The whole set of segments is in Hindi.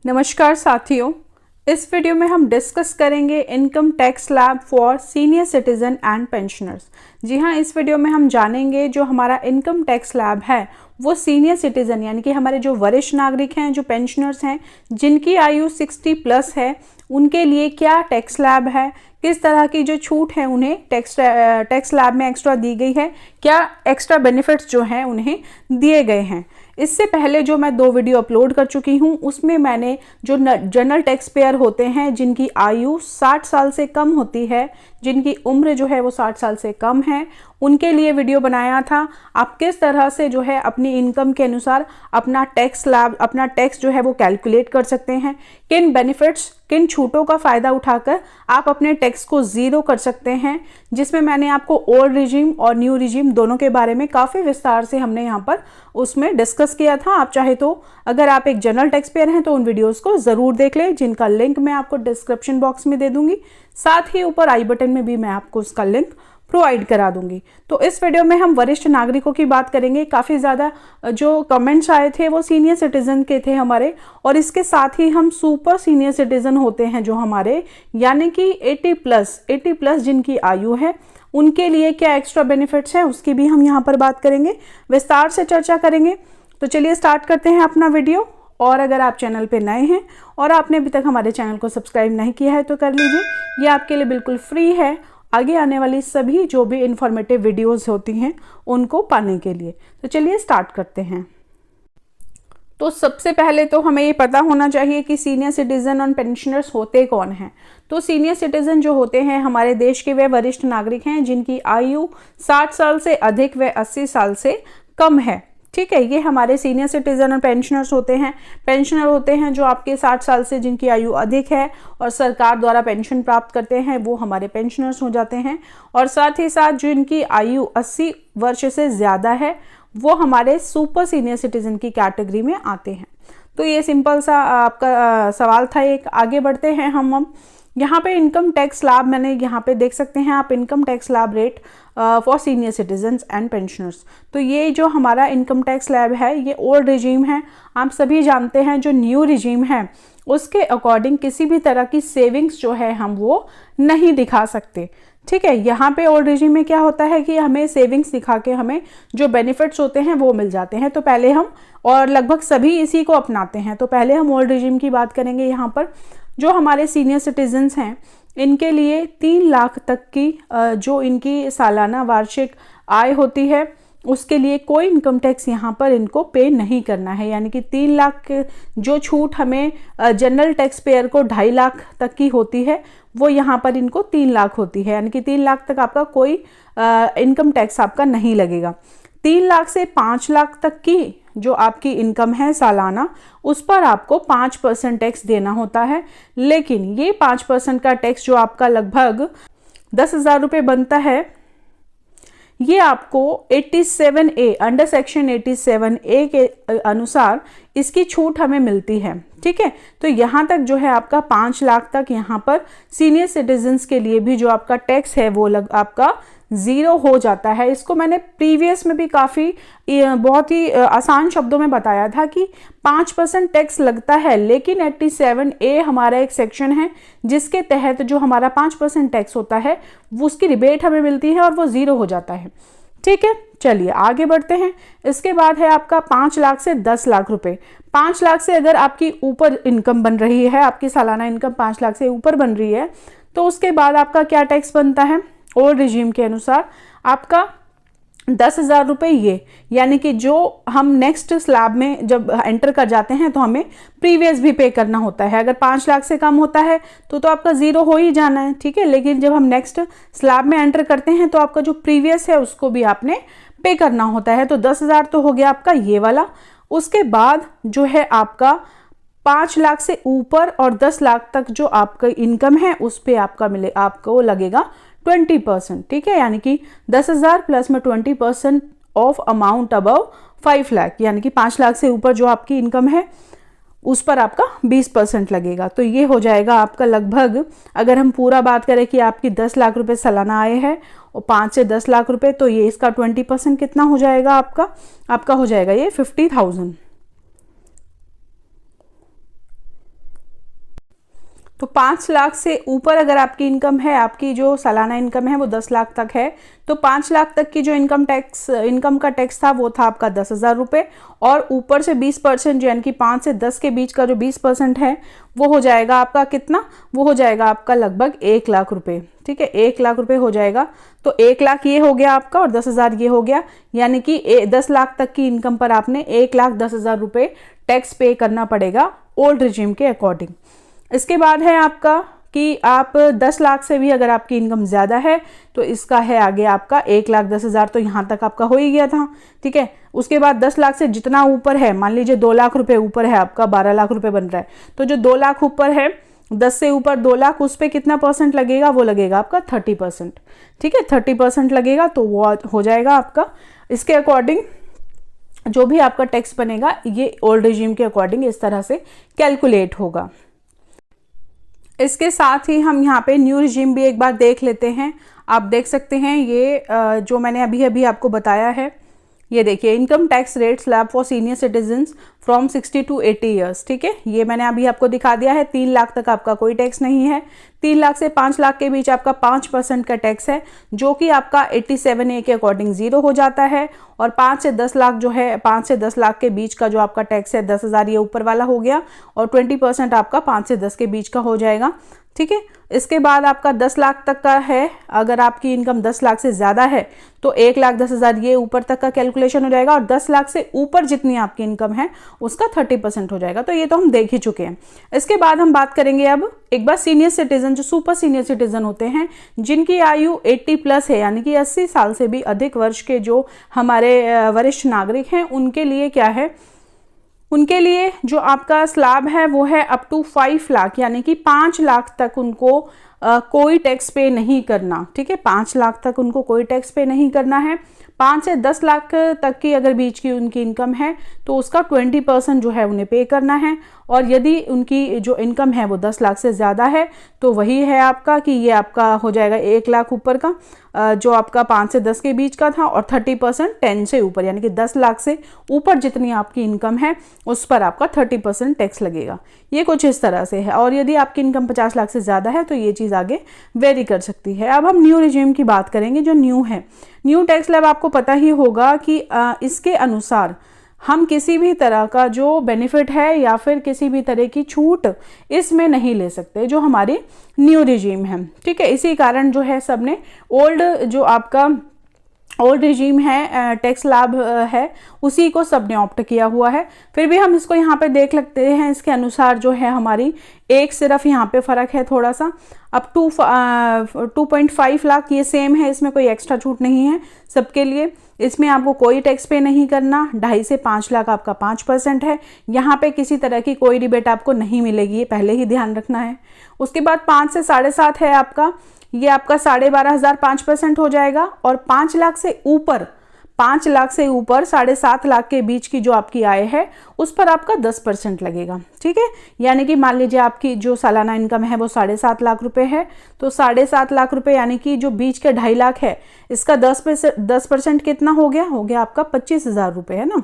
नमस्कार साथियों, इस वीडियो में हम डिस्कस करेंगे income tax slab for senior citizen and pensioners. जी हाँ, इस वीडियो में हम जानेंगे जो हमारा इनकम टैक्स स्लैब है वो सीनियर सिटीजन यानी कि हमारे जो वरिष्ठ नागरिक हैं, जो पेंशनर्स हैं, जिनकी आयु 60+ है, उनके लिए क्या टैक्स स्लैब है, किस तरह की जो छूट है उन्हें टैक्स स्लैब में एक्स्ट्रा दी गई है, क्या एक्स्ट्रा बेनिफिट्स जो हैं उन्हें दिए गए हैं। इससे पहले जो मैं 2 वीडियो अपलोड कर चुकी हूँ उसमें मैंने जो जनरल टैक्स पेयर होते हैं जिनकी आयु 60 साल से कम होती है, जिनकी उम्र जो है वो 60 साल से कम है, उनके लिए वीडियो बनाया था। आप किस तरह से जो है अपनी इनकम के अनुसार अपना टैक्स स्लैब, अपना टैक्स जो है वो कैलकुलेट कर सकते हैं, किन बेनिफिट्स, किन छूटों का फ़ायदा उठाकर आप अपने टैक्स को ज़ीरो कर सकते हैं, जिसमें मैंने आपको ओल्ड रिजीम और न्यू रिजीम दोनों के बारे में काफ़ी विस्तार से हमने यहाँ पर उसमें डिस्कस किया था। आप चाहे तो अगर आप एक जनरल टैक्स पेयर हैं तो उन वीडियोस को ज़रूर देख लें, जिनका लिंक मैं आपको डिस्क्रिप्शन बॉक्स में दे दूँगी, साथ ही ऊपर आई बटन में भी मैं आपको उसका लिंक प्रोवाइड करा दूंगी। तो इस वीडियो में हम वरिष्ठ नागरिकों की बात करेंगे। काफ़ी ज़्यादा जो कमेंट्स आए थे वो सीनियर सिटीज़न के थे हमारे, और इसके साथ ही हम सुपर सीनियर सिटीज़न होते हैं जो हमारे, यानी कि 80+ जिनकी आयु है, उनके लिए क्या एक्स्ट्रा बेनिफिट्स हैं उसकी भी हम यहाँ पर बात करेंगे, विस्तार से चर्चा करेंगे। तो चलिए स्टार्ट करते हैं अपना वीडियो। और अगर आप चैनल पे नए हैं और आपने अभी तक हमारे चैनल को सब्सक्राइब नहीं किया है तो कर लीजिए, ये आपके लिए बिल्कुल फ्री है आगे आने वाली सभी जो भी इंफॉर्मेटिव वीडियोस होती हैं उनको पाने के लिए। तो चलिए स्टार्ट करते हैं। तो सबसे पहले तो हमें ये पता होना चाहिए कि सीनियर सिटीज़न और पेंशनर्स होते कौन हैं। तो सीनियर सिटीज़न जो होते हैं हमारे देश के वे वरिष्ठ नागरिक हैं जिनकी आयु 60 साल से अधिक व 80 साल से कम है। ठीक है, ये हमारे सीनियर सिटीज़न और पेंशनर्स होते हैं। पेंशनर होते हैं जो आपके 60 साल से जिनकी आयु अधिक है और सरकार द्वारा पेंशन प्राप्त करते हैं, वो हमारे पेंशनर्स हो जाते हैं। और साथ ही साथ जिनकी आयु 80 वर्ष से ज़्यादा है वो हमारे सुपर सीनियर सिटीज़न की कैटेगरी में आते हैं। तो ये सिंपल सा आपका सवाल था एक। आगे बढ़ते हैं हम यहाँ पे इनकम टैक्स स्लैब मैंने यहाँ पे देख सकते हैं आप, income tax slab rate for senior citizens and pensioners. तो ये जो हमारा इनकम टैक्स स्लैब है ये ओल्ड रिजीम है। आप सभी जानते हैं जो न्यू रिजीम है उसके अकॉर्डिंग किसी भी तरह की सेविंग्स जो है हम वो नहीं दिखा सकते। ठीक है, यहाँ पे ओल्ड रिजीम में क्या होता है कि हमें सेविंग्स दिखा के हमें जो बेनिफिट्स होते हैं वो मिल जाते हैं। तो पहले हम, और लगभग सभी इसी को अपनाते हैं, तो पहले हम ओल्ड रिजीम की बात करेंगे। यहाँ पर जो हमारे सीनियर सिटीजन्स हैं इनके लिए 3 लाख तक की जो इनकी सालाना वार्षिक आय होती है उसके लिए कोई इनकम टैक्स यहाँ पर इनको पे नहीं करना है। यानी कि 3 लाख जो छूट हमें जनरल टैक्स पेयर को 2.5 लाख तक की होती है वो यहाँ पर इनको 3 लाख होती है। यानी कि 3 लाख तक आपका कोई इनकम टैक्स आपका नहीं लगेगा। 3 लाख से 5 लाख तक की जो आपकी इनकम है सालाना, उस पर आपको 5% टैक्स देना होता है। लेकिन ये 5% का टैक्स जो आपका लगभग 10,000 रुपये बनता है, ये आपको 87A अंडर सेक्शन 87A के अनुसार इसकी छूट हमें मिलती है। ठीक है, तो यहाँ तक जो है आपका 5 लाख तक यहाँ पर सीनियर सिटीजन्स के लिए भी जो आपका टैक्स है वो आपका ज़ीरो हो जाता है। इसको मैंने प्रीवियस में भी काफ़ी बहुत ही आसान शब्दों में बताया था कि 5% टैक्स लगता है, लेकिन 87A हमारा एक सेक्शन है जिसके तहत जो हमारा 5% टैक्स होता है वो उसकी रिबेट हमें मिलती है और वो ज़ीरो हो जाता है। ठीक है, चलिए आगे बढ़ते हैं। इसके बाद है आपका 5 लाख से 10 लाख रुपए। 5 लाख से अगर आपकी ऊपर इनकम बन रही है, आपकी सालाना इनकम 5 लाख से ऊपर बन रही है, तो उसके बाद आपका क्या टैक्स बनता है ओल्ड रिजीम के अनुसार, आपका 10,000 रुपये। ये यानी कि जो हम नेक्स्ट स्लैब में जब एंटर कर जाते हैं तो हमें प्रीवियस भी पे करना होता है। अगर 5 लाख से कम होता है तो आपका ज़ीरो हो ही जाना है। ठीक है, लेकिन जब हम नेक्स्ट स्लैब में एंटर करते हैं तो आपका जो प्रीवियस है उसको भी आपने पे करना होता है। तो 10,000 तो हो गया आपका ये वाला। उसके बाद जो है आपका 5 लाख से ऊपर और 10 लाख तक जो आपका इनकम है उस पर आपको लगेगा 20%। ठीक है, यानी कि 10,000 प्लस में 20% ऑफ अमाउंट अबव 5 लाख, यानी कि 5 लाख से ऊपर जो आपकी इनकम है उस पर आपका 20% लगेगा। तो ये हो जाएगा आपका लगभग, अगर हम पूरा बात करें कि आपकी 10 लाख रुपए सालाना आय है और 5 से 10 लाख रुपए, तो ये इसका 20% कितना हो जाएगा आपका हो जाएगा ये 50,000। तो 5 लाख से ऊपर अगर आपकी इनकम है, आपकी जो सालाना इनकम है वो 10 लाख तक है, तो 5 लाख तक की जो इनकम का टैक्स था वो था आपका 10,000 रुपये, और ऊपर से 20% यानी कि 5 से 10 के बीच का जो 20% है वो हो जाएगा आपका कितना, वो हो जाएगा आपका लगभग 1 लाख रुपये। ठीक है, 1 लाख रुपये हो जाएगा। तो 1 लाख ये हो गया आपका और 10,000 ये हो गया, यानी कि 10 लाख तक की इनकम पर आपने 1,10,000 रुपये टैक्स पे करना पड़ेगा ओल्ड रिजीम के अकॉर्डिंग। इसके बाद है आपका कि आप 10 लाख से भी अगर आपकी इनकम ज़्यादा है तो इसका है आगे आपका 1,10,000, तो यहाँ तक आपका हो ही गया था। ठीक है, उसके बाद 10 लाख से जितना ऊपर है, मान लीजिए 2 लाख रुपए ऊपर है आपका, 12 लाख रुपए बन रहा है, तो जो 2 लाख ऊपर है, 10 से ऊपर 2 लाख, उस पर कितना परसेंट लगेगा, वो लगेगा आपका 30%। ठीक है, 30% लगेगा, तो वो हो जाएगा आपका इसके अकॉर्डिंग जो भी आपका टैक्स बनेगा ये ओल्ड रिजीम के अकॉर्डिंग इस तरह से कैलकुलेट होगा। इसके साथ ही हम यहाँ पे न्यू रिजीम भी एक बार देख लेते हैं। आप देख सकते हैं ये जो मैंने अभी अभी आपको बताया है, ये देखिए income tax rate slab for senior citizens from 60 to 80 years. ठीक है, ये मैंने अभी आपको दिखा दिया है। 3 लाख तक आपका कोई टैक्स नहीं है, 3 लाख से 5 लाख के बीच आपका 5% का टैक्स है, जो कि आपका 87A के अकॉर्डिंग 0 हो जाता है, और 5 से 10 लाख जो है, 5 से 10 लाख के बीच का जो आपका टैक्स है 10,000 ये ऊपर वाला हो गया, और 20% आपका 5 से 10 के बीच का हो जाएगा। ठीक है, इसके बाद आपका 10 लाख तक का है, अगर आपकी इनकम 10 लाख से ज़्यादा है तो 1,10,000 ये ऊपर तक का कैलकुलेशन हो जाएगा, और 10 लाख से ऊपर जितनी आपकी इनकम है उसका 30% हो जाएगा। तो ये तो हम देख ही चुके हैं। इसके बाद हम बात करेंगे अब एक बार सीनियर सिटीजन, जो सुपर सीनियर सिटीजन होते हैं, जिनकी आयु 80+ है, यानी कि 80 साल से भी अधिक वर्ष के जो हमारे वरिष्ठ नागरिक हैं, उनके लिए क्या है, उनके लिए जो आपका स्लैब है वो है अप टू 5 लाख, यानी कि 5 लाख तक उनको कोई टैक्स पे नहीं करना। ठीक है, 5 लाख तक उनको कोई टैक्स पे नहीं करना है। 5 से 10 लाख तक की अगर बीच की उनकी इनकम है तो उसका 20% जो है उन्हें पे करना है, और यदि उनकी जो इनकम है वो 10 लाख से ज़्यादा है तो वही है आपका कि ये आपका हो जाएगा 1 लाख ऊपर का, जो आपका 5 से 10 के बीच का था, और 30% 10 से ऊपर, यानी कि 10 लाख से ऊपर जितनी आपकी इनकम है उस पर आपका 30% टैक्स लगेगा। ये कुछ इस तरह से है, और यदि आपकी इनकम 50 लाख से ज़्यादा है तो ये चीज़ आगे वेरी कर सकती है। अब हम न्यू रिजीम की बात करेंगे, जो न्यू है। न्यू टैक्स स्लैब आपको पता ही होगा कि इसके अनुसार हम किसी भी तरह का जो बेनिफिट है या फिर किसी भी तरह की छूट इसमें नहीं ले सकते, जो हमारी न्यू रिजीम है। ठीक है, इसी कारण जो है सबने ओल्ड जो आपका ओल्ड रिजीम है, टैक्स स्लैब है, उसी को सबने ऑप्ट किया हुआ है। फिर भी हम इसको यहाँ पे देख लेते हैं। इसके अनुसार जो है हमारी एक सिर्फ यहाँ पे फ़र्क है थोड़ा सा, अप टू 2.5 लाख ये सेम है, इसमें कोई एक्स्ट्रा छूट नहीं है सबके लिए। इसमें आपको कोई टैक्स पे नहीं करना। 2.5 से 5 लाख आपका 5% है, यहाँ पे किसी तरह की कोई रिबेट आपको नहीं मिलेगी, ये पहले ही ध्यान रखना है। उसके बाद 5 से 7.5 है आपका, ये आपका 12,500 5% हो जाएगा, और 5 लाख से ऊपर 7.5 लाख के बीच की जो आपकी आय है उस पर आपका 10% लगेगा। ठीक है, यानी कि मान लीजिए आपकी जो सालाना इनकम है वो 7.5 लाख रुपए है, तो 7.5 लाख रुपए यानी कि जो बीच के 2.5 लाख है, इसका 10% कितना हो गया आपका 25,000 रुपये, है ना,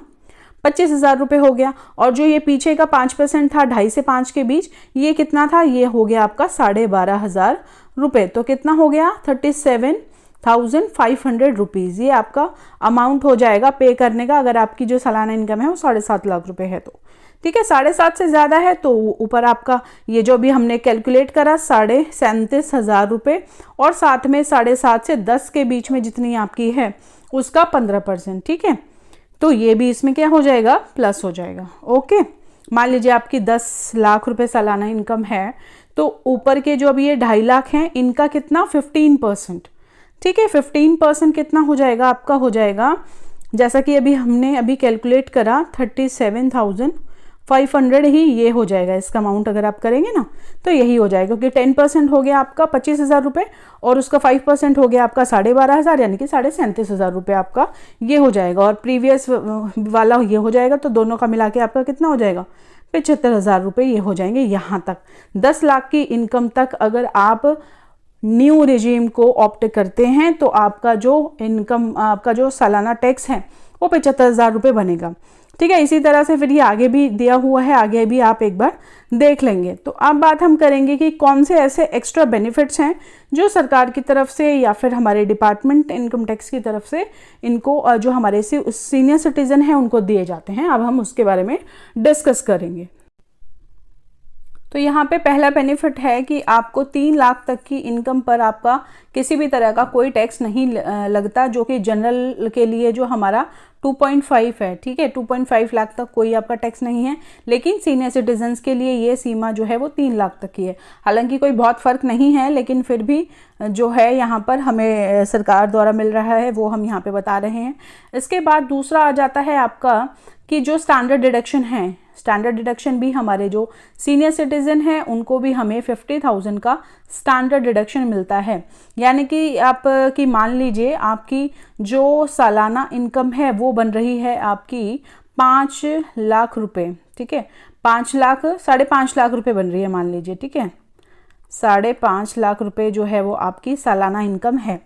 25,000 रुपये हो गया। और जो ये पीछे का 5% था 2.5 से 5 के बीच, ये कितना था, ये हो गया आपका 12,500 रुपये, तो कितना हो गया 37,500 रुपीज़। ये आपका अमाउंट हो जाएगा पे करने का, अगर आपकी जो सालाना इनकम है वो 7.5 लाख रुपए है तो। ठीक है, 7.5 से ज़्यादा है तो ऊपर आपका ये जो भी हमने कैलकुलेट करा 37,500 रुपये, और साथ में 7.5 से 10 के बीच में जितनी आपकी है उसका 15%। ठीक है, तो ये भी इसमें क्या हो जाएगा, प्लस हो जाएगा। ओके, मान लीजिए आपकी 10 लाख रुपए सालाना इनकम है, तो ऊपर के जो अभी ये 2.5 लाख हैं इनका कितना 15%। ठीक है, 15% कितना हो जाएगा आपका, हो जाएगा जैसा कि हमने अभी कैलकुलेट करा 37,500 ही ये हो जाएगा इसका अमाउंट। अगर आप करेंगे ना तो यही हो जाएगा, क्योंकि 10% हो गया आपका 25,000 रुपये, और उसका 5% हो गया आपका 12,500, यानी कि 37,500 रुपये आपका ये हो जाएगा, और प्रीवियस वाला ये हो जाएगा, तो दोनों का मिला के आपका कितना हो जाएगा 75,000 रुपये ये हो जाएंगे। यहाँ तक 10 लाख की इनकम तक अगर आप न्यू रिजीम को ऑप्ट करते हैं तो आपका जो इनकम, आपका जो सालाना टैक्स है वो 75,000 रुपये बनेगा। ठीक है। इसी तरह से फिर ये आगे भी दिया हुआ है, आगे भी आप एक बार देख लेंगे। तो अब बात हम करेंगे कि कौन से ऐसे एक्स्ट्रा बेनिफिट्स हैं जो सरकार की तरफ से या फिर हमारे डिपार्टमेंट इनकम टैक्स की तरफ से इनको जो हमारे से सीनियर सिटीजन हैं उनको दिए जाते हैं। अब हम उसके बारे में डिस्कस करेंगे। तो यहाँ पे पहला बेनिफिट है कि आपको 3 लाख तक की इनकम पर आपका किसी भी तरह का कोई टैक्स नहीं लगता, जो कि जनरल के लिए जो हमारा 2.5 है, ठीक है, 2.5 लाख तक कोई आपका टैक्स नहीं है। लेकिन सीनियर सिटीजन्स के लिए ये सीमा जो है वो 3 लाख तक की है। हालांकि कोई बहुत फ़र्क नहीं है, लेकिन फिर भी जो है यहाँ पर हमें सरकार द्वारा मिल रहा है वो हम यहाँ पे बता रहे हैं। इसके बाद दूसरा आ जाता है आपका कि जो स्टैंडर्ड डिडक्शन है, स्टैंडर्ड डिडक्शन भी हमारे जो सीनियर सिटीज़न हैं उनको भी हमें 50,000 का स्टैंडर्ड डिडक्शन मिलता है। यानी कि आप की मान लीजिए आपकी जो सालाना इनकम है वो बन रही है आपकी 5 लाख रुपए, ठीक है, 5 लाख 5.5 लाख रुपए बन रही है मान लीजिए, ठीक है, 5.5 लाख रुपए जो है वो आपकी सालाना इनकम है।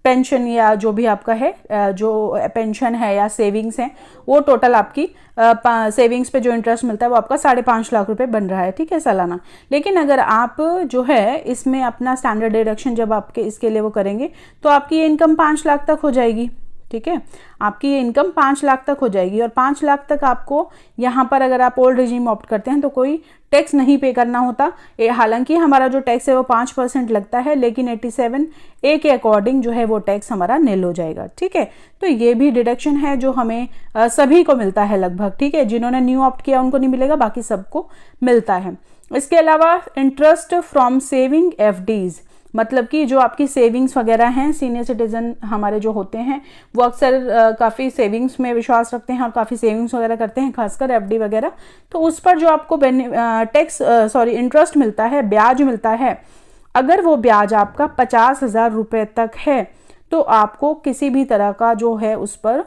पेंशन या जो भी आपका है, जो पेंशन है या सेविंग्स है, वो टोटल आपकी सेविंग्स पे जो इंटरेस्ट मिलता है वो आपका 5.5 लाख रुपए बन रहा है, ठीक है, सालाना। लेकिन अगर आप जो है इसमें अपना स्टैंडर्ड डिडक्शन जब आपके इसके लिए वो करेंगे तो आपकी ये इनकम 5 लाख तक हो जाएगी, ठीक है, आपकी ये इनकम 5 लाख तक हो जाएगी। और 5 लाख तक आपको यहाँ पर अगर आप ओल्ड रिजीम ऑप्ट करते हैं तो कोई टैक्स नहीं पे करना होता। हालांकि हमारा जो टैक्स है वो 5% लगता है, लेकिन 87A के अकॉर्डिंग जो है वो टैक्स हमारा निल हो जाएगा, ठीक है। तो ये भी डिडक्शन है जो हमें सभी को मिलता है लगभग, ठीक है, जिन्होंने न्यू ऑप्ट किया उनको नहीं मिलेगा, बाकी सबको मिलता है। इसके अलावा इंटरेस्ट फ्रॉम सेविंग FDs, मतलब कि जो आपकी सेविंग्स वगैरह हैं, सीनियर सिटीजन हमारे जो होते हैं वो अक्सर काफ़ी सेविंग्स में विश्वास रखते हैं और काफ़ी सेविंग्स वगैरह करते हैं, खासकर FD वगैरह। तो उस पर जो आपको इंटरेस्ट मिलता है, ब्याज मिलता है, अगर वो ब्याज आपका 50,000 रुपये तक है तो आपको किसी भी तरह का जो है उस पर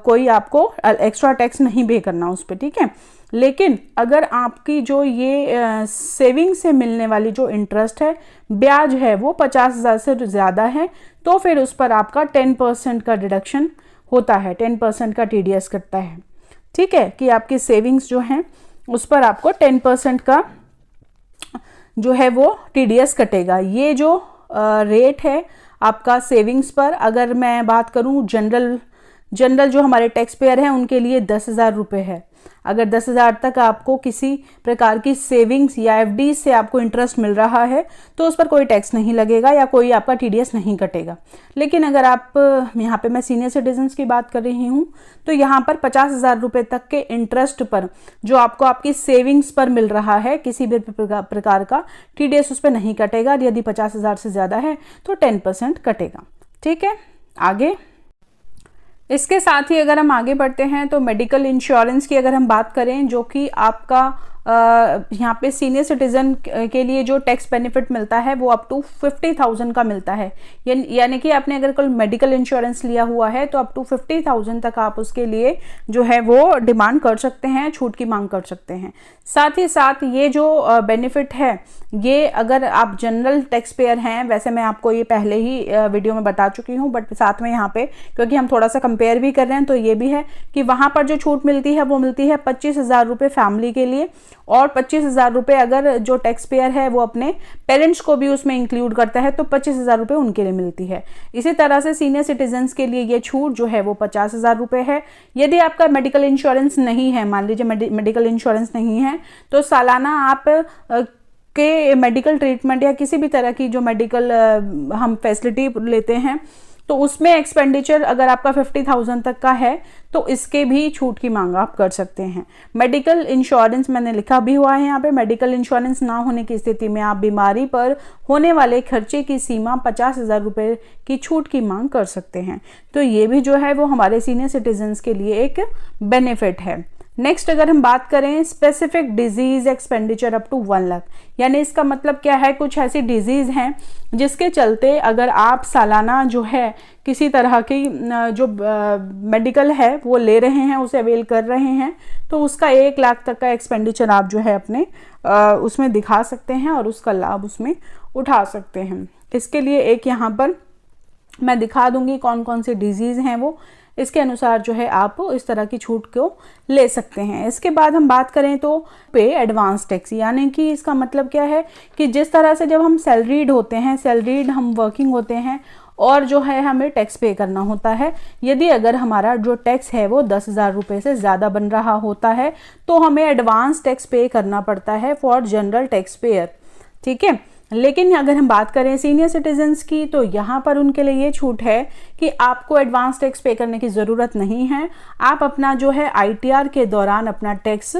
कोई आपको एक्स्ट्रा टैक्स नहीं पे करना उस पर, ठीक है। लेकिन अगर आपकी जो ये सेविंग से मिलने वाली जो इंटरेस्ट है, ब्याज है, वो 50,000 से ज़्यादा है तो फिर उस पर आपका 10% का डिडक्शन होता है, 10% का TDS कटता है, ठीक है, कि आपकी सेविंग्स जो हैं उस पर आपको 10% का जो है वो TDS कटेगा। ये जो रेट है आपका सेविंग्स पर, अगर मैं बात करूं जनरल जो हमारे टैक्स पेयर हैं उनके लिए 10,000 रुपये है। अगर 10,000 तक आपको किसी प्रकार की सेविंग्स या FD से आपको इंटरेस्ट मिल रहा है तो उस पर कोई टैक्स नहीं लगेगा या कोई आपका TDS नहीं कटेगा। लेकिन अगर आप यहाँ पे मैं सीनियर सिटीजन्स की बात कर रही हूँ तो यहाँ पर 50,000 रुपये तक के इंटरेस्ट पर जो आपको आपकी सेविंग्स पर मिल रहा है किसी भी प्रकार का TDS उस पर नहीं कटेगा। यदि 50,000 से ज़्यादा है तो 10% कटेगा, ठीक है। आगे इसके साथ ही अगर हम आगे बढ़ते हैं तो मेडिकल इंश्योरेंस की अगर हम बात करें, जो कि आपका यहाँ पे सीनियर सिटीजन के लिए जो टैक्स बेनिफिट मिलता है वो अप टू 50,000 का मिलता है। यानी कि आपने अगर कोई मेडिकल इंश्योरेंस लिया हुआ है तो अप टू 50,000 तक आप उसके लिए जो है वो डिमांड कर सकते हैं, छूट की मांग कर सकते हैं। साथ ही साथ ये जो बेनिफिट है ये अगर आप जनरल टैक्स पेयर हैं, वैसे मैं आपको ये पहले ही वीडियो में बता चुकी हूँ, बट साथ में यहाँ पे क्योंकि हम थोड़ा सा कंपेयर भी कर रहे हैं तो ये भी है कि वहाँ पर जो छूट मिलती है वो मिलती है 25,000 रुपये फैमिली के लिए और 25,000 रुपये अगर जो टैक्स पेयर है वो अपने पेरेंट्स को भी उसमें इंक्लूड करता है तो 25,000 रुपये उनके लिए मिलती है। इसी तरह से सीनियर सिटीजन्स के लिए ये छूट जो है वो 50,000 रुपये है। यदि आपका मेडिकल इंश्योरेंस नहीं है, मान लीजिए मेडिकल इंश्योरेंस नहीं है, तो सालाना आप के मेडिकल ट्रीटमेंट या किसी भी तरह की जो मेडिकल हम फैसिलिटी लेते हैं तो उसमें एक्सपेंडिचर अगर आपका 50,000 तक का है तो इसके भी छूट की मांग आप कर सकते हैं। मेडिकल इंश्योरेंस मैंने लिखा भी हुआ है यहाँ पे, मेडिकल इंश्योरेंस ना होने की स्थिति में आप बीमारी पर होने वाले खर्चे की सीमा 50,000 रुपये की छूट की मांग कर सकते हैं। तो ये भी जो है वो हमारे सीनियर सिटीजन्स के लिए एक बेनिफिट है। नेक्स्ट अगर हम बात करें specific disease expenditure up to 1 lakh, यानी इसका मतलब क्या है, कुछ ऐसी डिजीज़ हैं जिसके चलते अगर आप सालाना जो है किसी तरह की जो मेडिकल है वो ले रहे हैं, उसे अवेल कर रहे हैं, तो उसका 1 लाख तक का एक्सपेंडिचर आप जो है अपने उसमें दिखा सकते हैं और उसका लाभ उसमें उठा सकते हैं। इसके लिए एक यहाँ पर मैं दिखा दूंगी कौन कौन सी डिजीज़ हैं वो। इसके अनुसार जो है आप इस तरह की छूट को ले सकते हैं। इसके बाद हम बात करें तो पे एडवांस टैक्स, यानी कि इसका मतलब क्या है कि जिस तरह से जब हम सैलरीड होते हैं, सैलरीड हम वर्किंग होते हैं और जो है हमें टैक्स पे करना होता है, यदि अगर हमारा जो टैक्स है वो 10,000 रुपये से ज़्यादा बन रहा होता है तो हमें एडवांस टैक्स पे करना पड़ता है फॉर जनरल टैक्स पेयर, ठीक है। लेकिन अगर हम बात करें सीनियर सिटीजन्स की तो यहाँ पर उनके लिए ये छूट है कि आपको एडवांस टैक्स पे करने की ज़रूरत नहीं है। आप अपना जो है ITR के दौरान अपना टैक्स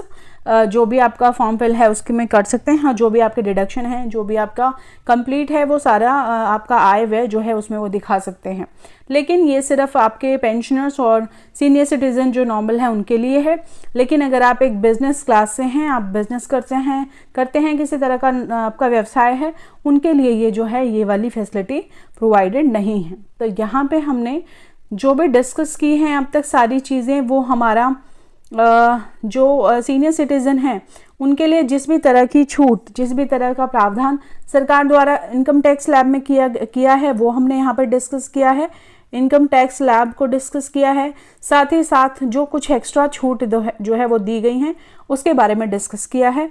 जो भी आपका फॉर्म फिल है उसके में कर सकते हैं। हाँ, जो भी आपके डिडक्शन है, जो भी आपका कंप्लीट है, वो सारा आपका आय व्यय जो है उसमें वो दिखा सकते हैं। लेकिन ये सिर्फ आपके पेंशनर्स और सीनियर सिटीज़न जो नॉर्मल है उनके लिए है। लेकिन अगर आप एक बिजनेस क्लास से हैं, आप बिजनेस करते हैं किसी तरह का आपका व्यवसाय है, उनके लिए ये जो है ये वाली फैसिलिटी प्रोवाइडेड नहीं है। तो यहाँ पे हमने जो भी डिस्कस की हैं अब तक सारी चीज़ें, वो हमारा जो सीनियर सिटीज़न हैं उनके लिए जिस भी तरह की छूट, जिस भी तरह का प्रावधान सरकार द्वारा इनकम टैक्स लैब में किया है वो हमने यहाँ पर डिस्कस किया है, इनकम टैक्स लैब को डिस्कस किया है। साथ ही साथ जो कुछ एक्स्ट्रा छूट जो है वो दी गई हैं उसके बारे में डिस्कस किया है।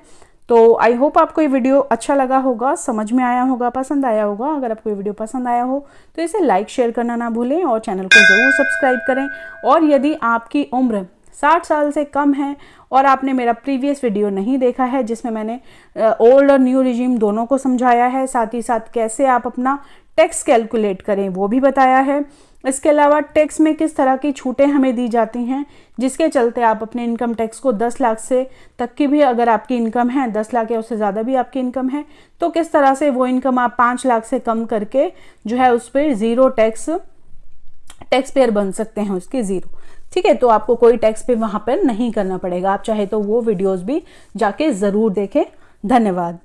तो आई होप आपको ये वीडियो अच्छा लगा होगा, समझ में आया होगा, पसंद आया होगा। अगर आपको ये वीडियो पसंद आया हो तो इसे लाइक शेयर करना ना भूलें और चैनल को ज़रूर सब्सक्राइब करें। और यदि आपकी उम्र 60 साल से कम है और आपने मेरा प्रीवियस वीडियो नहीं देखा है जिसमें मैंने ओल्ड और न्यू रिजीम दोनों को समझाया है, साथ ही साथ कैसे आप अपना टैक्स कैलकुलेट करें वो भी बताया है। इसके अलावा टैक्स में किस तरह की छूटें हमें दी जाती हैं जिसके चलते आप अपने इनकम टैक्स को 10 लाख से तक की भी अगर आपकी इनकम है, 10 लाख या उससे ज़्यादा भी आपकी इनकम है, तो किस तरह से वो इनकम आप 5 लाख से कम करके जो है उस पर ज़ीरो टैक्स पेयर बन सकते हैं, उसके ज़ीरो, ठीक है। तो आपको कोई टैक्स पे वहाँ पर नहीं करना पड़ेगा। आप चाहे तो वो वीडियोज़ भी जाके ज़रूर देखें। धन्यवाद।